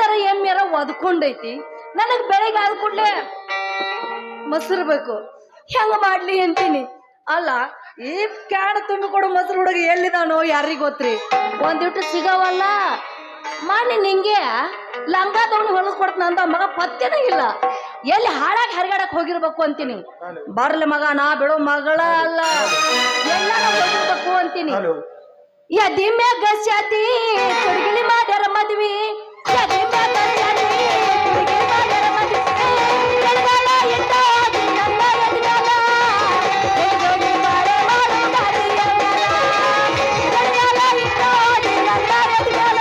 ದನಕರ ಎಮ್ಮೆರ ಒದ್ಕೊಂಡೈತಿ. ನನಗ್ ಬೆಳಿಗ್ಗೆ ಆದ ಕೂಡ್ಲೆ ಮೊಸರು ಬೇಕು. ಹೆಂಗ ಮಾಡ್ಲಿ ಅಂತೀನಿ. ಅಲ್ಲ ಈ ಕ್ಯಾಣ ತುಂಬಿ ಕೊಡು ಮೊಸರು ಹುಡುಗ ಎಲ್ಲಿದಾನೋ ಯಾರಿಗ ಗೊತ್ತ್ರಿ. ಒಂದಿಟ್ಟು ಸಿಗವಲ್ಲ. ಮಾಡಿ ನಿಂಗೆ ಲಂಗ ತಗೊಂಡು ಹೊಲಸ್ ಕೊಡ್ತಾನ ಅಂತ ಮಗ ಪತ್ತೆನೇ ಇಲ್ಲ. ಎಲ್ಲಿ ಹಾಳಾಗಿ ಹರಿಗಾಡಕ್ ಹೋಗಿರ್ಬೇಕು ಅಂತೀನಿ. ಬರ್ಲಿ ಮಗ, ನಾ ಬಿಡೋ ಮಗಳ ಅಲ್ಲ, ಎಲ್ಲ ಹೋಗಿರ್ಬೇಕು ಅಂತೀನಿ. ಯದಿ ಮ್ಯಾಗ ಶಾದಿ ಹುಡುಗಿಲಿ ಮಾಡ್ಯಾರ ಮದ್ವಿ, ಯದಿ ಮ್ಯಾಗ ಶಾದಿ ಹುಡುಗಿಲಿ ಮಾಡ್ಯಾರ ಮದ್ವಿ. ಎಡಗಾಲ ಇಟ್ಟ ನನ್ನ ಎಡಗಾಲ, ಎಡಗಡಿ ಬಾಳೆ ಮಾಡು ಗಾಡಿಯ ಮ್ಯಾಲ. ಎಡಗಾಲ ಇಟ್ಟ ನನ್ನ ಎಡಗಾಲ,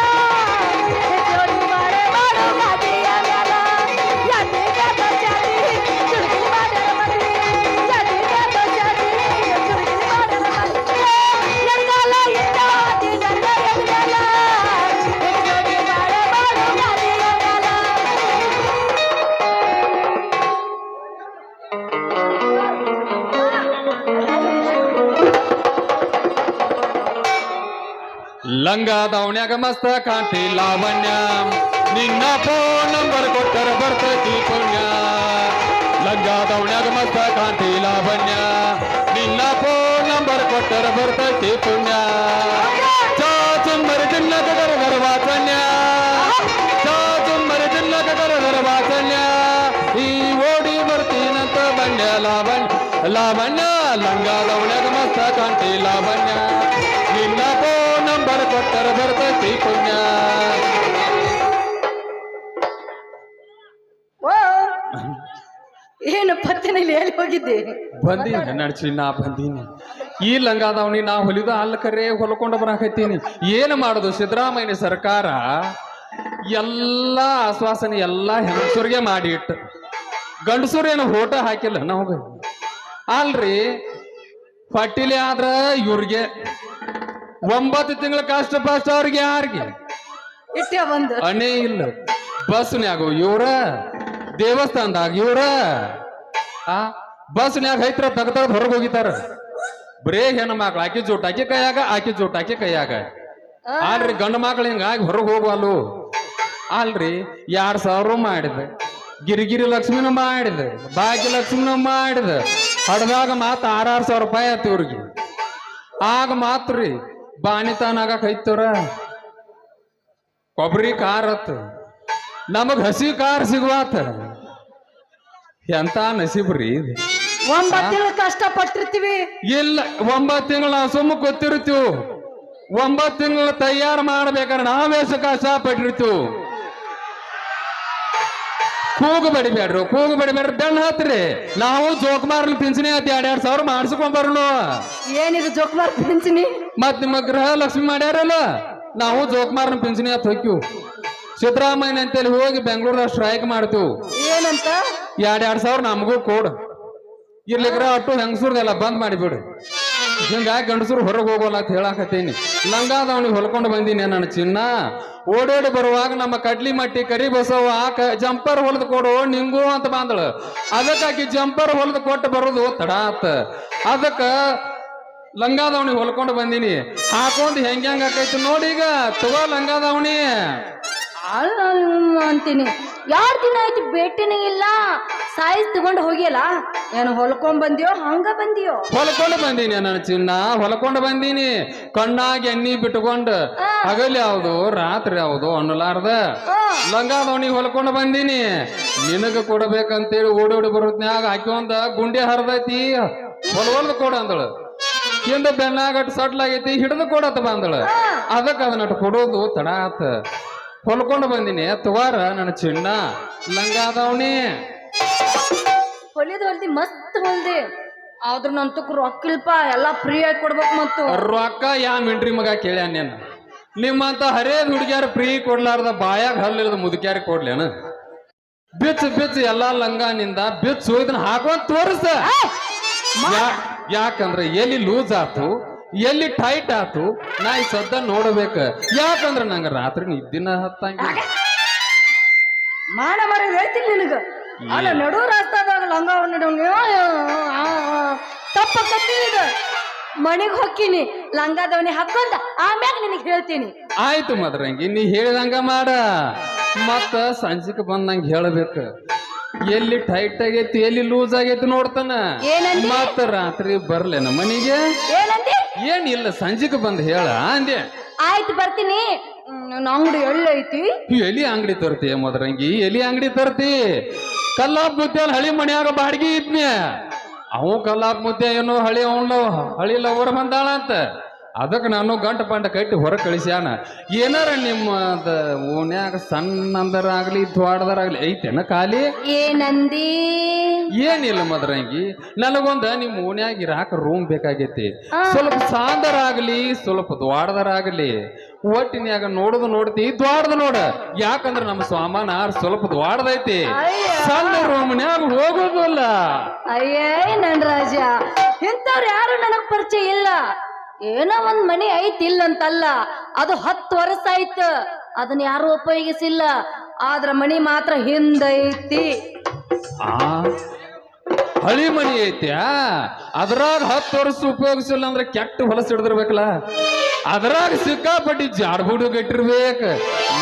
ಎಡಗಡಿ ಬಾಳೆ ಮಾಡು ಗಾಡಿಯ ಮ್ಯಾಲ. ಯದಿ ಮ್ಯಾಗ ಶಾದಿ ಹುಡುಗಿಲಿ ಮಾಡ್ಯಾರ ಮದ್ವಿ, ಯದಿ ಮ್ಯಾಗ ಶಾದಿ ಹುಡುಗಿಲಿ ಮಾಡ್ಯಾರ ಮದ್ವಿ. ಎಡಗಾಲ ಇಟ್ಟ ನನ್ನ ಎಡಗಾಲ, ಎಡಗಡಿ ಬಾಳೆ ಮಾಡು ಗಾಡಿಯ ಮ್ಯಾಲ. ಲಂಗ ದಾವಣ್ಯಾಗ ಮಸ್ತ ಕಾಂತಿ ಲಾವಣ್ಯ, ನಿನ್ನ ಫೋನ್ ನಂಬರ್ ಕೊಟ್ಟರ ಬರ್ತೈತಿ ಪುಣ್ಯ. ಲಂಗ ದಾವಣ್ಯಾಗ ಮಸ್ತ ಕಾಂತಿ ಲಾವಣ್ಯ, ನಿನ್ನ ಫೋನ್ ನಂಬರ್ ಕೊಟ್ಟರ ಬರ್ತೈತಿ ಪುಣ್ಯ. ಚಾಚುಮ್ಮರಿ ತಿನ್ನಕ ಗರಗರ ವಾಸನ್ಯ, ಚಾಚುಮ್ಮರಿ ತಿನ್ನಕ ಗರಗರ ವಾಸನ್ಯ. ಈ ಓಡಿ ಬರ್ತೀನಂತ ಬನ್ಯ ಲಾವಣ್ಯ ಲಾವಣ್ಯ. ಲಂಗ ದಾವಣ್ಯಾಗ ಮಸ್ತ ಕಾಂತಿ ಲಾವಣ್ಯ, ನಿನ್ನ ಫೋನ್ ನಂಬರ್ ಕೊಟ್ಟರ ಬರ್ತೈತಿ ಪುಣ್ಯ. ಓ ಏನು ಪತ್ತೆನಲ್ಲಿ ಎಲ್ಲಿ ಹೋಗಿದ್ದೆ? ಬಂದೀನಿ ನಡ್ಸಿ, ನಾ ಬಂದೀನಿ. ಈ ಲಂಗಾದವನಿ ನಾ ಹೊಲಿದ ಅಲ್ಲ ಕರೆ ಹೊಲ್ಕೊಂಡು ಬರಾಕತ್ತೀನಿ. ಏನು ಮಾಡೋದು? ಸಿದ್ದರಾಮಯ್ಯ ಸರ್ಕಾರ ಎಲ್ಲ ಆಶ್ವಾಸನೆ ಎಲ್ಲ ಹೆಂಗಸೂರಿಗೆ ಮಾಡಿ ಇಟ್ಟು, ಗಂಡಸೂರು ಏನು ಓಟ ಹಾಕಿಲ್ಲ ನಮಗೆ. ಅಲ್ರಿ ಪಟ್ಟಿಲಿ ಆದ್ರ ಇವ್ರಿಗೆ 9 ತಿಂಗಳ ಕಷ್ಟ ಪಷ್ಟ ಅವ್ರಿಗೆ ಯಾರಿಗೆ ಇಟ್ಟೆ ಬಂದು ಅಣೇ ಇಲ್ಲ. ಬಸ್ನ್ಯಾಗ ಇವ್ರ, ದೇವಸ್ಥಾನದಾಗ ಇವ್ರ, ಬಸ್ನ್ಯಾಗ ಹೈತ್ರ ತೆಗ್ದ ಹೊರಗೆ ಹೋಗಿತಾರ. ಬರೇ ಹೆಣ್ಣು ಮಕ್ಳು ಆಕಿ ಜೋಟಾಕಿ ಕೈಯಾಗ, ಆಕಿ ಜೋಟಾಕಿ ಕೈಯಾಗ. ಅಲ್ರಿ ಗಂಡು ಮಕ್ಳು ಹಿಂಗಾಗಿ ಹೊರಗೆ ಹೋಗುವಲ್ಲು. ಅಲ್ರಿ 2000 ಮಾಡಿದ, ಗಿರಿಗಿರಿ ಲಕ್ಷ್ಮಿನೂ ಮಾಡಿದ, ಭಾಗ್ಯ ಲಕ್ಷ್ಮಿನೂ ಮಾಡಿದ. ಹಡ್ದಾಗ ಮಾತು 6,000 ರೂಪಾಯಿ ಆಯ್ತು ಇವ್ರಿಗೆ. ಆಗ ಮಾತ್ರಿ ಬಾಣಿತಾನಾಗ ಕೈತವ್ರ ಕೊಬ್ಬರಿ ಕಾರ್ ಆತ, ನಮಗ್ ಹಸಿ ಕಾರ್ ಸಿಗುವಾತ. ಎಂತ ನಸೀಬ್ರಿ ಇದು. 9 ತಿಂಗಳು ಕಷ್ಟಪಟ್ಟಿರ್ತೀವಿ. ಇಲ್ಲ 9 ತಿಂಗಳು ನಾವು ಸುಮ್ಮ ಗೊತ್ತಿರ್ತೀವಿ. 9 ತಿಂಗಳು ತಯಾರು ಮಾಡ್ಬೇಕಾದ್ರೆ ನಾವೇಸ ಕಷ್ಟಪಟ್ಟಿರ್ತೀವಿ. ಕೂಗು ಬಡಿಬೇಡ್ರು, ಕೂಗು ಬಡಿಬೇಡ್ರಿ, ಬೆಣ್ಣ ಹತ್ರಿ. ನಾವು ಜೋಕುಮಾರ್ನ ಪಿಂಚಣಿ ಆಯ್ತು 2,000 ಮಾಡಿಸ್ಕೊಂಡ್ ಬರ್ನು. ಏನಿದು ಜೋಕುಮಾರ್ ಪಿಂಚಣಿ? ಮತ್ ನಿಮ್ಮ ಗೃಹ ಲಕ್ಷ್ಮಿ ಮಾಡ್ಯಾರಲ್ಲ, ನಾವು ಜೋಕುಮಾರ್ನ ಪಿಂಚಣಿ ಹತ್ತು ಹೋಗ್ತೀವಿ. ಸಿದ್ದರಾಮಯ್ಯ ಅಂತೇಳಿ ಹೋಗಿ ಬೆಂಗಳೂರಾಗ ಸ್ಟ್ರೈಕ್ ಮಾಡ್ತೀವಿ. ಏನಂತ? 2,000 ನಮಗೂ ಕೊಡು. ಇರ್ಲಿಕ್ರ ಅಟ್ಟು ಹೆಂಗಸೂರ್ದೆಲ್ಲ ಬಂದ್ ಮಾಡಿಬಿಡು. ಹಿಂಗಾಗಿ ಗಂಡಸರು ಹೊರಗೆ ಹೋಗೋಲ್ಲ ಅಂತ ಹೇಳಾಕತ್ತೀನಿ. ಲಂಗಾದವನಿಗೆ ಹೊಲ್ಕೊಂಡು ಬಂದೀನಿ ನನ್ನ ಚಿನ್ನ. ಓಡೋಡಿ ಬರುವಾಗ ನಮ್ಮ ಕಡ್ಲಿ ಮಟ್ಟಿ ಕರಿ ಬಸವ ಜಂಪರ್ ಹೊಲ್ದು ಕೊಡು ನಿಂಗು ಅಂತ ಬಂದಳು. ಅದಕ್ಕಾಕಿ ಜಂಪರ್ ಹೊಲ್ದು ಕೊಟ್ಟು ಬರೋದು ತಡ ಆತ. ಅದಕ್ಕ ಲಂಗಾದವನಿ ಹೊಲ್ಕೊಂಡು ಬಂದೀನಿ. ಹಾಕೊಂಡ್ ಹೆಂಗ ಆಕೈತಿ ನೋಡಿ. ಈಗ ತಗೋ ಲಂಗಾದವನಿ ಅಂತೀನಿ. 2 ದಿನ ಆಯ್ತು ಭೇಟಿನೇ ಇಲ್ಲ. ಸಾಯಿಸ್ ತಗೊಂಡು ಹೋಗಿಯಲ್ಲ, ಏನು ಹೊಲ್ಕೊಂಡ್ ಬಂದಿಯೋ ಹಂಗ ಬಂದಿಯೋ? ಹೊಲ್ಕೊಂಡು ಬಂದೀನಿ ನನ್ನ ಚಿನ್ನ, ಹೊಲ್ಕೊಂಡು ಬಂದೀನಿ. ಕಣ್ಣಾಗಿ ಎಣ್ಣಿ ಬಿಟ್ಕೊಂಡು ಹಗಲ್ ಯಾವ್ದು ರಾತ್ರಿ ಯಾವ್ದು ಅನ್ನಲಾರ್ದ ಲಂಗಾದವನಿ ಹೊಲ್ಕೊಂಡು ಬಂದೀನಿ. ನಿನಗ ಕೊಡ್ಬೇಕಂತೇಳಿ ಓಡೋಡಿ ಬರೋದ್ನ್ಯಾಗ ಆಕಿ ಒಂದ ಗುಂಡೆ ಹರಿದೈತಿ, ಹೊಲ್ವಲ್ದು ಕೊಡ ಅಂದಳು. ಹಿಂದ ಬೆನ್ನಾಗಟ್ಟು ಸಟ್ಲಾಗೈತಿ, ಹಿಡಿದು ಕೊಡತ್ತ ಬಂದಳು. ಅದಕ್ಕೆ ಅದನ್ನಟ್ಟು ಕೊಡೋದು ತಡ ಆತ. ಹೊಲ್ಕೊಂಡು ಬಂದಿನಿ. ತವಾರ ನನ್ನ ಚಿನ್ನ ಲಂಗಾದವನಿ. ಹೊಲ್ದಿ ಮಸ್ತ್ ಹೊಲ್ದಿ. ಆದ್ರ ನಂತಕ್ ರೊಕ್ಕಿಲ್ಪ, ಎಲ್ಲಾ ಫ್ರೀ ಆಗಿ ಕೊಡ್ಬೇಕು. ಮತ್ತು ರೊಕ್ಕ ಯಾ ಮಿಂಡ್ರಿ ಮಗ ಕೇಳ್ಯಾನ ನೀನ್? ನಿಮ್ಮಂತ ಹರೇದ್ ಹುಡುಗ್ಯಾರ ಫ್ರೀ ಕೊಡ್ಲಾರ್ದ ಬಾಯಾಗ ಹಲ್ಲಿರದ ಮುದುಕ್ಯಾರ ಕೊಡ್ಲೇನ? ಬಿಚ್ಚು ಬಿಚ್ಚು ಎಲ್ಲಾ ಲಂಗಾನಿಂದ ಬಿಚ್ಚು ಇದನ್ನ ಹಾಕೊಂಡ್ ತೋರಿಸ. ಯಾಕಂದ್ರೆ ಎಲ್ಲಿ ಲೂಸ್ ಆತು, ಎಲ್ಲಿ ಟೈಟ್ ಆತು, ನಾ ಈ ಸದ್ದ ನೋಡ್ಬೇಕ. ಯಾಕಂದ್ರ ನಂಗ ರಾತ್ರಿ ನಿದ್ದಿನ ಹತ್ತಂಗ ಮಾಡ ಮರ ಹೇಳ್ತೀನಿ ನಿನಗ. ಅಲ್ಲ ನಡು ರಾಸ್ತಾದಾಗ ಲಂಗ ತಪ್ಪ ಕತ್ತಿದ ಮಣಿಗ್ ಹೊಕ್ಕಿನಿ, ಲಂಗಾದವನಿ ಹಾಕೊಂಡ ಆಮ್ಯಾಗ ನಿನಗೆ ಹೇಳ್ತೀನಿ. ಆಯ್ತು ಮದ್ರಂಗಿ, ನೀ ಹೇಳಿದಂಗ ಮಾಡ. ಮತ್ತ ಸಂಜಿಕ್ ಬಂದಂಗ ಹೇಳ್ಬೇಕು ಎಲ್ಲಿ ಟೈಟ್ ಆಗೈತಿ ಎಲ್ಲಿ ಲೂಸ್ ಆಗೈತಿ ನೋಡ್ತಾನ ಏನಂದಿ? ಮತ್ತ ರಾತ್ರಿ ಬರ್ಲೇನ ಮನಿಗೆ ಏನಂದಿ? ಏನಿಲ್ಲ ಸಂಜಿಕ್ ಬಂದ್ ಹೇಳ ಅಂದೆ ಆಯ್ತು ಬರ್ತೀನಿ. ನನ್ನ ಅಂಗಡಿ ಎಲ್ಲೈತಿ? ಎಲಿ ಅಂಗಡಿ ತರ್ತಿ ಮದ್ರಂಗಿ ಎಲಿ ಅಂಗಡಿ ತರ್ತಿ ಕಲ್ಲಾಪ್ ಮುದ್ದೆ ಹಳಿ ಮನ್ಯಾಗ ಬಾಡಿಗೆ ಇದ್ನ್ಯ ಅವ ಕಲ್ಲಾಪ್ ಮುದ್ದೆ ಏನೋ ಹಳಿ ಅವನ ಹಳಿ ಲವರ್ ಬಂದಾಳ ಅಂತ ಅದಕ್ಕೆ ನಾನು ಗಂಟ ಪಂಟ ಕಟ್ಟಿ ಹೊರ ಕಳಿಸ್ಯಾನ ಏನಾರ ನಿಮ್ಮದ ಓನ್ಯಾಗ ಸಣ್ಣ ಅಂದರಾಗ್ಲಿ ದ್ವಾಡದರಾಗ್ಲಿ ಐತೇನ ಖಾಲಿ ಏನಂದಿ? ಏನಿಲ್ಲ ಮದ್ರಂಗಿ ನನಗೊಂದ ನಿಮ್ಮ ಓನ್ಯಾಗ ಇರಾಕ ರೂಮ್ ಬೇಕಾಗೈತಿ ಸ್ವಲ್ಪ ಸಾಂದರಾಗ್ಲಿ ಸ್ವಲ್ಪ ದ್ವಾಡದರಾಗ್ಲಿ ಒಟ್ಟಿನ್ಯಾಗ ನೋಡುದು ನೋಡ್ತಿ ದ್ವಾಡದ ನೋಡ ಯಾಕಂದ್ರ ನಮ್ಮ ಸಾಮಾನ ಸ್ವಲ್ಪ ದ್ವಾಡದೈತಿ ಸಣ್ಣ ರೂಮ್ನ್ಯಾಗ ಹೋಗೋದಲ್ಲ. ಅಯ್ಯೇ ನನ್ ರಾಜ, ಇಂಥವ್ರು ಯಾರು ನನಗ್ ಪರಿಚಯ ಇಲ್ಲ. ಏನೋ ಒಂದ್ ಮನೆ ಐತಿಲ್ಲ ಅಂತಲ್ಲ, ಅದು 10 ವರ್ಷ ಆಯ್ತು, ಅದನ್ನ ಯಾರು ಉಪಯೋಗಿಸಿಲ್ಲ. ಆದ್ರ ಮನಿ ಮಾತ್ರ ಹಿಂದೈತಿ. ಆ ಹಳಿ ಮನಿ ಐತ್ಯಾ ಅದ್ರಾಗ 10 ವರ್ಷ ಉಪಯೋಗಿಸಿಲ್ಲ ಅಂದ್ರೆ ಕೆಟ್ಟ ಹೊಲಸ ಹಿಡ್ದಿರ್ಬೇಕಲ್ಲ, ಅದ್ರಾಗ ಸಿಕ್ಕಾಪಟ್ಟಿ ಜಾಡ್ಬುಡು ಗಟ್ಟಿರ್ಬೇಕ.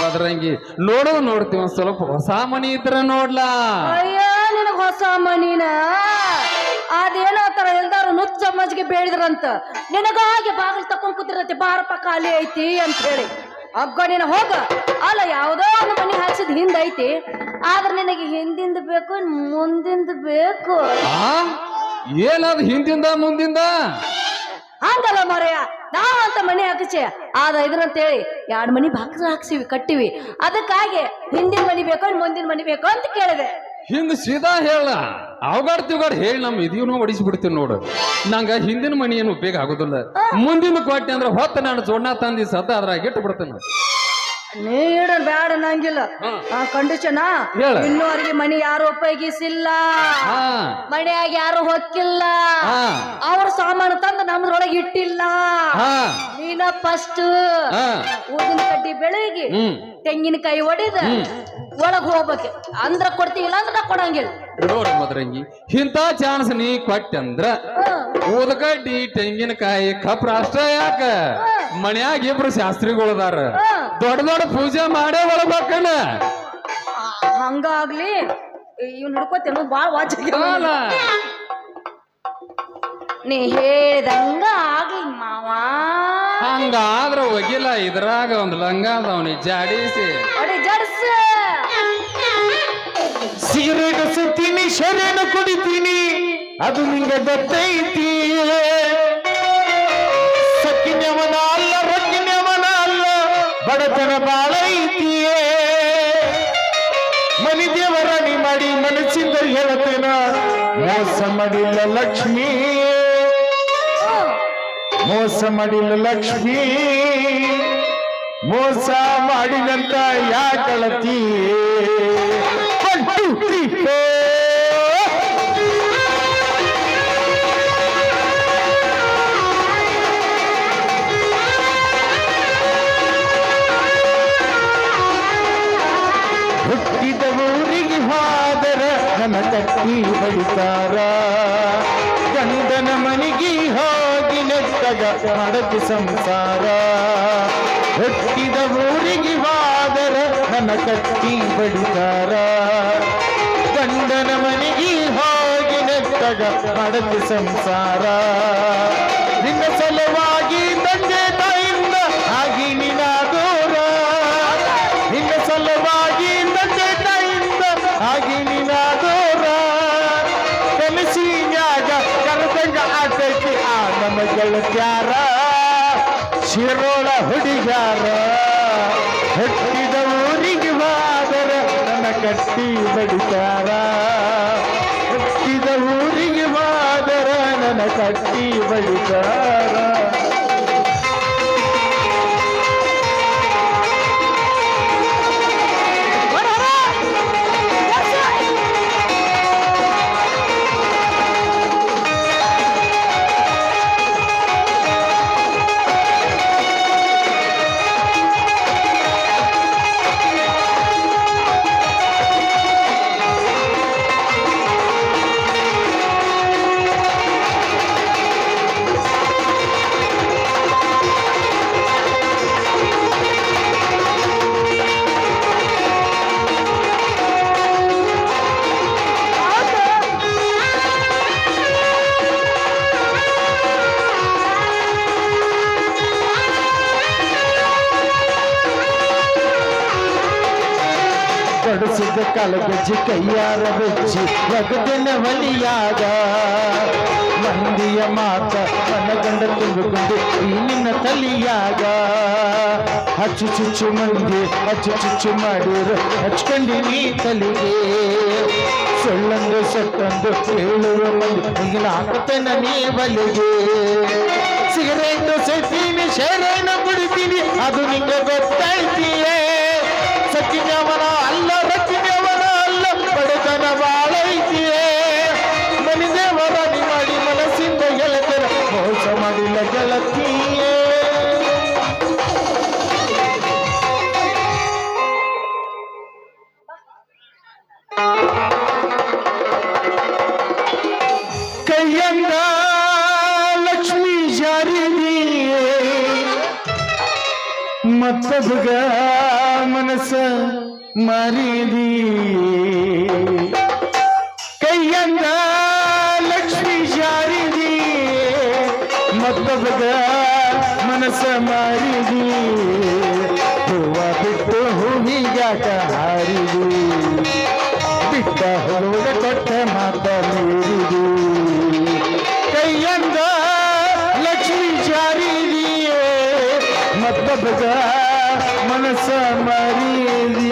ಅದ್ರಂಗಿ ನೋಡ್ತೀವಿ ಒಂದ್ ಸ್ವಲ್ಪ ಹೊಸ ಮನಿ ಇದ್ರ ನೋಡ್ಲಾ. ಅಯ್ಯೋ ನಿನಗ್ ಹೊಸ ಮನಿನ ಅದೇನೋ ತರ ಎಲ್ಲಾರು ನುಚ್ಚ ಮಜ್ಜಿಗೆ ಬೇಡಿದ್ರಂತ ನಿನಗಾಗಿ ಬಾಗಿಲು ತಕೊಂಡ್ ಕೂತಿರತ್ತೆ, ಬಾರಪ್ಪ ಖಾಲಿ ಐತಿ ಅಂತ ಹೇಳಿ. ಅಗ್ಗ ನೀನ ಹೋಗ. ಅಲ್ಲ ಯಾವ್ದೋ ಒಂದು ಮನಿ ಹಾಕ್ಸಿದ್ ಹಿಂದೈತಿ, ಆದ್ರೆ ನಿನಗೆ ಹಿಂದಿಂದ ಬೇಕು ಮುಂದಿಂದ ಬೇಕು. ಏನದು ಹಿಂದಿಂದ ಮುಂದಿಂದ? ಹಂಗಲ್ಲ ಮರೆಯ, ನಾವಂತ ಮನಿ ಹಾಕಿಸಿ ಆದ ಇದ್ರಂತೇಳಿ 2 ಮನಿ ಬಾಕ್ಸ್ ಹಾಕ್ಸಿವಿ ಕಟ್ಟಿವಿ. ಅದಕ್ಕಾಗಿ ಹಿಂದಿನ ಮನಿ ಬೇಕು ಮುಂದಿನ ಮನಿ ಬೇಕು ಅಂತ ಕೇಳಿದೆ. ಹಿಂಗ ಸೀದಾ ಹೇಳ ಅವಗಾಡ್ತಿವ್ಗಾಡ್ ಹೇಳಿ ನಮ್ ಇದೀವ್ನು ಹೊಡಿಸ್ಬಿಡ್ತೀವಿ ನೋಡು. ನಂಗ ಹಿಂದಿನ ಮನಿ ಏನು ಉಪಯೋಗ ಆಗುದಿಲ್ಲ, ಮುಂದಿನ ಕೊಟ್ಟೆ ಅಂದ್ರೆ ಹೊತ್ತ ನಾನು ಜೋಡ್ನಾ ತಂದಿ ಸದ್ದ ಅದ್ರಾಗ ಇಟ್ಟು ಬಿಡ್ತೇನೆ. ನೀಡ ಬ್ಯಾಡ ನಂಗಿಲ್ಲ ಕಂಡೀಷನ್. ಇನ್ನೂವರೆಗೆ ಮನಿ ಯಾರು ಉಪಯೋಗಿಸಿಲ್ಲ, ಮನೆಯಾಗ ಯಾರು ಹೊಕ್ಕಿಲ್ಲ, ಅವ್ರ ಸಾಮಾನು ತಂದು ನಮ್ದ್ರೊಳಗೆ ಇಟ್ಟಿಲ್ಲ. ನೀನ ಫಸ್ಟ್ ಊದಿನ ಕಡ್ಡಿ ಬೆಳಗ್ಗೆ ತೆಂಗಿನಕಾಯಿ ಒಡಿದ ಒಳಗ್ ಹೋಗ್ಬೇಕು, ಅಂದ್ರ ಕೊಡ್ತೀವಿಲ್ಲ ಅಂದ್ರೆ ನಾ ಕೊಡಂಗಿಲ್ಲ. ನೋಡ ಮದ್ರಂಗಿ, ಇಂಥ ಚಾನ್ಸ್ ನೀ ಕೊಟ್ಟಂದ್ರ ಊದಕಡ್ಡಿ ತೆಂಗಿನಕಾಯಿ ಕಪ್ರ ಅಷ್ಟ ಯಾಕ ಮನ್ಯಾಗ 2 ಶಾಸ್ತ್ರಿಗಳದಾರ, ದೊಡ್ಡ ದೊಡ್ಡ ಪೂಜೆ ಮಾಡೇ ಒಳಬೇಕನ. ಹಂಗಾಗ್ಲಿ ಇವ್ ಹಿಡ್ಕೋತೇನು ಬಾಳ್ ವಾಚ. ನೀ ಹೇಳಿದಂಗ ಆಗ್ಲಿ ಮಾವ. ಹಂಗಾದ್ರ ಒಗಿಲ್ಲ, ಇದ್ರಾಗ ಒಂದ್ ಲಂಗ ಅದಾವನಿ ಜಾಡಿಸಿ ಜಡ್ಸ ಸೀರೆ ಗಸುತ್ತೀನಿ, ಶರೀರ ಕುಡಿತೀನಿ, ಅದು ನಿಂಗೆ ಗೊತ್ತೈತಿ. ಸಕ್ಕಿನವನ ಅಲ್ಲ ರೊಕ್ಕಿನವನ ಅಲ್ಲ, ಬಡತನ ಬಾಳೈತಿಯೇ. ಮನಿ ದೇವರಾಣಿ ಮಾಡಿ ಮನಸ್ಸಿಂದ ಹೇಳತೇನ, ಮೋಸ ಮಾಡಿಲ್ಲ ಲಕ್ಷ್ಮೀ, ಮೋಸ ಮಾಡಿಲ್ಲ ಲಕ್ಷ್ಮೀ, ಮೋಸ ಮಾಡಿದಂತ ಯಾಕಳತಿ. ಹುಟ್ಟಿದ ಊರಿಗೆ ಹೋದರ ನನ್ನ ಕಟ್ಟಿ ಬಡಿತಾರ, ಗಂಡನ ಮನೆಗೆ ಹೋಗಿ ನೆಟ್ಟಗ ಮಾಡಕ್ಕೆ ಸಂಸಾರ. ಹುಟ್ಟಿದ ಊರಿಗೆ ಹೋದರ ನನ್ನ ಕಟ್ಟಿ ಬಡಿತಾರ, ಗಂಡನ ಮನೆಗೆ ಹೋಗಿ ನೆಟ್ಟಗ ಮಾಡಕ್ಕೆ ಸಂಸಾರ. ನಿನ್ನ ಸಲುವಾಗಿ ತಂದೆ ತಾಯಿಂದ ಆಗಿ ನಿನ್ನ ದೂರ, ನಿನ್ನ ಸಲುವಾಗಿ ತಂದೆ ತಾಯಿಂದ ಆಗಿ ನಿನ್ನ ದೂರ. ಕನಸಿನ್ಯಾಗ ಕರೆದಂಗ ಆತೈತಿ ಆ ನಮ್ಮ ಗೆಳತ್ಯಾರ, ಶಿರೋಳ ಹುಡುಗ್ಯಾರ. ಹುಟ್ಟಿದ ಊರಿಗೆ ಹೋದರ ನನ್ನ ಕಟ್ಟಿ ಬಡಿತಾರ, ಹುಟ್ಟಿದ ಊರಿಗೆ ಹೋದರ ನನ್ನ ಕಟ್ಟಿ ಬಡಿತಾರ. ಬಡಿಸಿದ ಕಾಲಗಜ್ಜಿ ಕೈಯಾರ ಬೆಚ್ಚಿ ಒಗದಿನ ಹೊಲಿಯಾಗ ಮಂದಿಯ ಮಾತ ಮನಗಂಡ ತುಂಬಿಕೊಂಡು ಈ ನಿನ್ನ ತಲಿಯಾಗ ಹಚ್ಚು ಚುಚ್ಚು ಮಂದಿ ಹಚ್ಚು ಚುಚ್ಚು ಮಾಡಿರು ಹಚ್ಕೊಂಡಿ ತಲಿಗೆ ಸೊಳ್ಳಂದು ಸೊಟ್ಟಂದು ಹೇಳುವ ಮಂದಿ ಹಿಂಗಿನ ಹಾಕುತ್ತೇನ ನೀ ಬಲಿಗೆ ಸಿಗರೇಟ್ ಸೇತೀನಿ ಶೇರೇನ ಬಿಡ್ತೀನಿ ಅದು ನಿಂಗೆ ಗೊತ್ತೈತಿಯೇ ಸತ್ತಿನವನ ಅಲ್ಲ ರಚ್ಚಿನವನ ಅಲ್ಲ ಬಡತನ ಬಾಳೈತಿಯೇ ಮನಿದೇವರ ಮಾಡಿ ಮನಸ್ಸಿಂದ ಗೆಳತರ ಮೋಸ ಮಾಡಿಲ್ಲ ಗೆಳತಿಯೇ ಕೈಯಂದ ಲಕ್ಷ್ಮೀ ಜಾರಿದಿ ಮತ್ತೊಬ್ಬಗ ಮನಸ್ಸ ಮಾರಿದಿ ಕೈಯಂದ ಲಕ್ಷ್ಮೀ ಜಾರಿದಿ ಮತ್ತೊಬ್ಬಗ ಮನಸ್ಸ ಮಾರಿದಿ ಹೂವ ಬಿಟ್ಟು ಹೂವಿಗಾಟ ಹಾರಿದಿ ಬಿಟ್ಟ ಹುಡುಗ ಕೊಟ್ಟ ಮಾತ ಮೀರಿದಿ ಕೈಯಂದ ಲಕ್ಷ್ಮೀ ಜಾರಿದಿಯೇ ಮತ್ತೊಬ್ಬಗ ಮನಸ್ಸ ಮಾರಿದಿ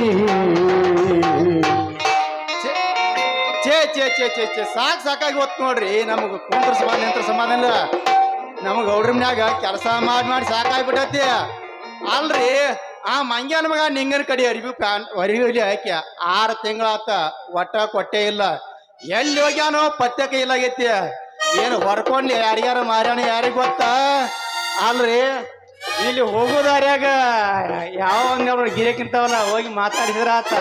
ಚೇ ಸಾಕಾಗಿ ಹೊತ್ತು ನೋಡ್ರಿ ನಮಗ್ ಕುಂತ್ರ ಸಮಾನ ನಿಂತ್ರ ಸಮಾನ ಇಲ್ಲ ನಮಗ್ ಗೌಡ್ರ ಮನ್ಯಾಗ ಕೆಲಸ ಮಾಡಿ ಸಾಕಾಗ್ಬಿಟ್ಟತಿ ಅಲ್ರಿ ಆ ಮಂಗ್ಯಾನ ಮಗ ನಿಂಗನ ಕಡೆ ಅರಿವಿ ಅರಿವಿ ಹಾಕಿ 6 ತಿಂಗಳಾತ ಒಟ್ಟ ಕೊಟ್ಟೆ ಇಲ್ಲ ಎಲ್ಲಿ ಹೋಗ್ಯಾನೋ ಪತ್ಯಕ ಇಲ್ಲಾಗೈತಿ ಏನು ಹೊರ್ಕೊಂಡ್ಲಿ ಯಾರ್ಯಾರ ಮಾರ್ಯಾಣ ಯಾರಿಗ ಗೊತ್ತ ಅಲ್ರಿ ಇಲ್ಲಿ ಹೋಗೋದಾರ್ಯಾಗ ಯಾವ ಒಂದ್ ಗಿರಿಕಿಂತವಲ್ಲ ಹೋಗಿ ಮಾತಾಡಿದ್ರ ಆತ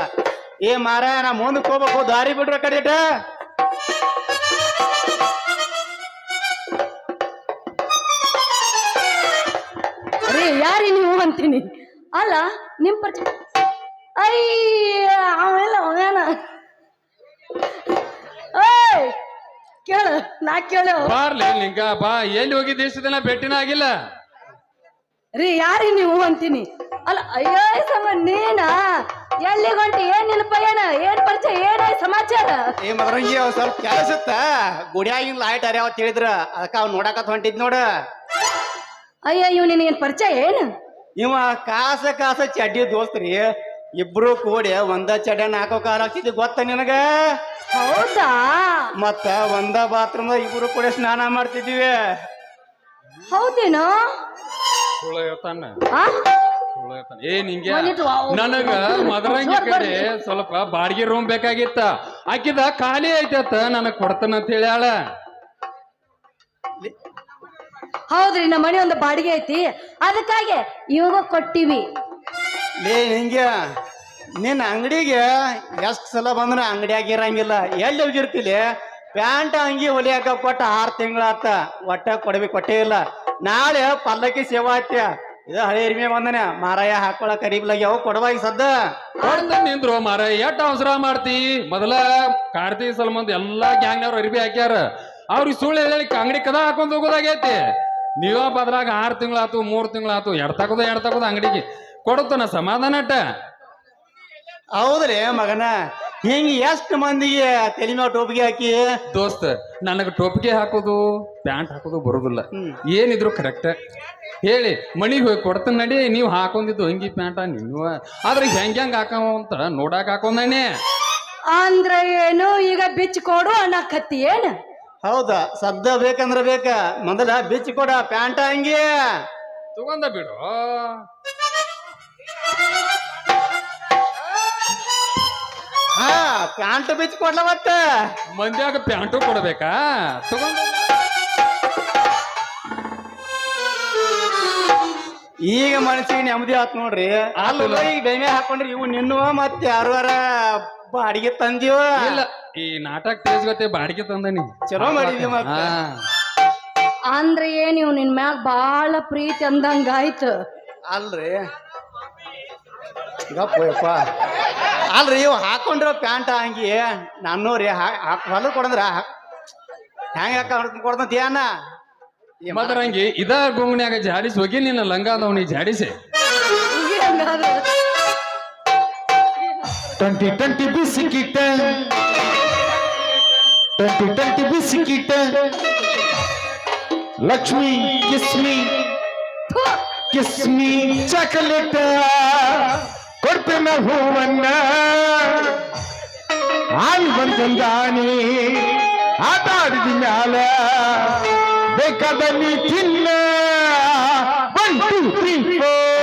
ಏ ಮಾರ ನಾ ಮುಂದಕ್ಕೆ ಹೋಗ್ಬೇಕು ದಾರಿ ಬಿಡ್ರ ಕಡೆಟ ರೀ ಯಾರಿ ನೀವು ಅಂತೀನಿ ಅಲ್ಲ ನಿಮ್ ಪರಿಚಯ ಅಯ್ಯ ಅವೆಲ್ಲ ಅವೇನ ಏಯ್ ಕೇಳ ನಾ ಕೇಳು ಬಾರ್ಲಿ ಲಿಂಗ ಬಾ ಎಲ್ಲಿ ಹೋಗಿದ್ದ ಇಷ್ಟು ದಿನ ಭೇಟಿನ ಆಗಿಲ್ಲ ರೀ ಯಾರಿ ನೀವು ಅಂತೀನಿ ಅಲ್ಲ ಅಯ್ಯೋ ಸಮ ನೀನ ಎಲ್ಲಿ ಗಂಟೆ ಏನ್ ನೆನಪ ಏನ್ ಪರಿಚಯ ಏನ ಸಮಾಚಾರ ಏ ಮದ್ರಂಗಿ ಅವ್ ಸ್ವಲ್ಪ ಕೆಲಸ ಇತ್ತ ಗುಡಿಯಾಗಿನ ಲೈಟ್ ಅರ್ಯಾವ ತಿಳಿದ್ರ ಅದಕ್ಕ ಅವ್ ನೋಡಕತ್ ಹೊಂಟಿದ್ ನೋಡ ಅಯ್ಯ ಇವ್ ನಿನಗೇನ್ ಪರಿಚಯ ಏನ್ ಇವ ಕಾಸ ಚಡ್ಡಿ ದೋಸ್ತ್ರಿ ಇಬ್ರು ಕೂಡಿ ಒಂದ ಚಡ್ಡನ್ ಹಾಕೋ ಕಾಲ ಆಗ್ತಿದ್ ಗೊತ್ತ ನಿನಗ ಹೌದಾ ಮತ್ತ ಒಂದ ಬಾತ್ರೂಮ್ ಇಬ್ರು ಕೂಡ ಸ್ನಾನ ಮಾಡ್ತಿದೀವಿ ಹೌದೇನೋ ಸುಳ್ಳು ಹೇಳ್ತಾನ ಆ? ಸುಳ್ಳು ಹೇಳ್ತಾನ ಏ ನಿಂಗೆ ಒಂದಿಟ್ಟು ನನಗ ಮದರಂಗಿ ಕಡೆ ಸ್ವಲ್ಪ ಬಾಡಿಗೆ ರೂಮ್ ಬೇಕಾಗಿತ್ತ ಆಕಿದ ಖಾಲಿ ಐತತ್ತ ನನಗ್ ಕೊಡ್ತಾನ ಅಂತ ಹೇಳ್ಯಾಳ ಹೌದ್ರಿ ನಮ್ಮ ಮನೆ ಒಂದು ಬಾಡಿಗೆ ಐತಿ ಅದಕ್ಕಾಗಿ ಇವಾಗ ಕೊಟ್ಟಿವಿ ಲೇ ಹಿಂಗೆ ನಿನ್ನ ಅಂಗಡಿಗೆ ಎಷ್ಟ್ ಸಲ ಬಂದ್ರ ಅಂಗಡಿಯಾಗ ಇರಂಗಿಲ್ಲ ಎಲ್ಲಿ ಹೋಗಿರ್ತಿಲಿ ಪ್ಯಾಂಟ್ ಅಂಗಿ ಹೊಲಿಯಾಕ ಕೊಟ್ಟ 6 ತಿಂಗಳಾತ ಒಟ್ಟ ಕೊಟ್ಟೇ ಇಲ್ಲ ನಾಳೆ ಪಲ್ಲಕ್ಕಿ ಸೇವಾ ಆತ್ಯ ಇದು ಹಳೆ ಎರಿಮೆ ಬಂದನೆ ಮಾರಾಯ ಹಾಕೊಳ ಕರೀಬ್ಲಾಗಿ ಅವು ಕೊಡವಾಗಿ ಸದ್ದ ಕೊಡ್ತಾನ ನಿಂದ್ರು ಮಾರ ಎಷ್ಟ್ ಅವಸರ ಮಾಡ್ತಿ ಮೊದಲ ಕಾರ್ತಿಕ್ ಸಲ್ಮಂದ್ ಎಲ್ಲಾ ಗ್ಯಾಂಗ್ನವ್ರು ಅರಿಬಿ ಹಾಕ್ಯಾರ ಅವ್ರಿಗೆ ಸುಳ್ಳು ಹೇಳಿ ಅಂಗಡಿ ಕದ ಹಾಕೊಂಡ್ ಹೋಗೋದಾಗೈತಿ ನೀವ ಬದ್ರಾಗ 6 ತಿಂಗಳಾತು 3 ತಿಂಗಳಾತು ಎಡ್ ತಗೋದ ಅಂಗಡಿಗೆ ಕೊಡುತ್ತಾನ ಸಮಾಧಾನ ಅಟ್ಟ ಹೌದ್ರಿ ಮಗನ ಹಿಂಗ ಎಷ್ಟ್ ಮಂದಿಗೆ ತಲೆ ಮೇಲೆ ಟೋಪಿಗೆ ಹಾಕಿ ದೋಸ್ತ ನನಗ ಟೋಪಿಗೆ ಹಾಕೋದು ಪ್ಯಾಂಟ್ ಹಾಕೋದು ಬರೋದಿಲ್ಲ ಏನಿದ್ರು ಕರೆಕ್ಟ್ ಹೇಳಿ ಮನಿಗೆ ಹೋಗಿ ಕೊಡ್ತಾನ ನಡಿ ನೀವು ಹಾಕೊಂಡಿದ್ದು ಅಂಗಿ ಪ್ಯಾಂಟ ನೀವು ಆದ್ರೆ ಹೆಂಗ್ ಹಾಕವ ಅಂತ ನೋಡಾಕ ಹಾಕೊಂಡೇನೆ ಅಂದ್ರೆ ಏನು ಈಗ ಬಿಚ್ಚ ಕೊಡು ಅನ್ನಕತ್ತಿ ಏನ್ ಹೌದಾ ಸದ್ದ ಬೇಕಂದ್ರ ಬೇಕ ಮೊದಲ ಬಿಚ್ಚಿ ಕೊಡ ಪ್ಯಾಂಟ ಅಂಗಿ ತಗೊಂಡ ಬಿಡು ಹಾ ಪ್ಯಾಂಟ್ ಬಿಚ್ಚಿ ಕೊಡ್ಲ ಮತ್ತ ಮಂದ್ಯಾಗ ಪ್ಯಾಂಟು ಕೊಡ್ಬೇಕಾ ತಗೊಂಡ ಈಗ ಮನಸ್ಸಿಗೆ ನೆಮ್ಮದಿ ಆತ್ ನೋಡ್ರಿ ಅಲ್ಲ ಈಗ ಬೆಣ್ಣೆ ಹಾಕೊಂಡ್ರಿ ಇವು ನಿನ್ನುವ ಮತ್ ಯಾರ ಬಾಡಿಗೆ ತಂದೀವ ಇಲ್ಲ ಈ ನಾಟಕ ತೇಜ್ ಗೊತ್ತೆ ಬಾಡಿಗೆ ತಂದನಿ ಚಲೋ ಮಾಡಿದ್ವಿ ಮತ್ತ ಅಂದ್ರೆ ಏನ್ ಇವ್ ನಿನ್ ಮ್ಯಾಗ ಬಾಳ ಪ್ರೀತಿ ಅಂದಂಗ ಆಯ್ತು ಅಲ್ರಿ ಗಪ್ಪಯ್ಯಪ್ಪ ಅಲ್ರಿ ಇವ್ ಹಾಕೊಂಡಿರೋ ಪ್ಯಾಂಟ್ ಹಂಗಿ ನನ್ನೂರಿ ಹೊಲ ಕೊಡಂದ್ರ ಹೆಂಗ ಕೊಡ್ತಂತ ಏನ ಮದರಂಗಿ ಇದ ಗುಂಗನ್ಯಾಗ ಜಾಡಿಸಿ ಹೋಗಿ ನಿನ್ನ ಲಂಗಾದವನಿ ಜಾಡಿಸಿ 2020 ಬಿಸಿಕಿಟ 2020 ಬಿಸಿಕಿಟ ಲಕ್ಷ್ಮಿ ಕಿಸ್ಮಿ ಚಾಕಲೇಟ ಕೊಡ್ತೇನ ಹೂವನ್ನ ಆನಿ ಬಂದಾನಿ ಆಟ ಆಡಿದ ಮ್ಯಾಲ ಬೇಕಾದ ನೀ ತಿನ್ನ 1 2 3 4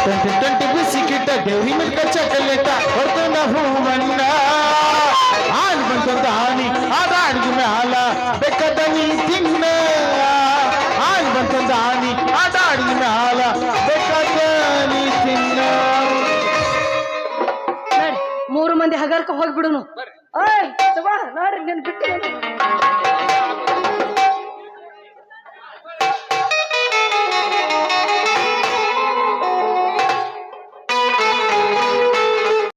2020 ಬಿಸಿಕಿಟ್ಟ ದೇವಿ ಮಿಲ್ಕ ಚಕಲೇಟ ಹೊರತನ ಹೂವನ್ನ ಆನಿ ಬಂದ ಆನಿ ಆದ ಅಡಿದ ಮ್ಯಾಲ ಬೇಕಾದ ನೀ ತಿನ್ನ ಆನಿ ಬಂದ ಆನಿ ಆದ ಅಡಿದ ಮ್ಯಾಲ ಬೇಕಾದ ನೀ ತಿನ್ನ ನೋಡ್ರಿ 3 ಮಂದಿ ಹಗರ್ಕ ಹೋಗ್ಬಿಡುನು ಓಯ್ ತಗೋ ನೋಡ್ರಿ ನೀನ್ ಬಿಟ್ಟು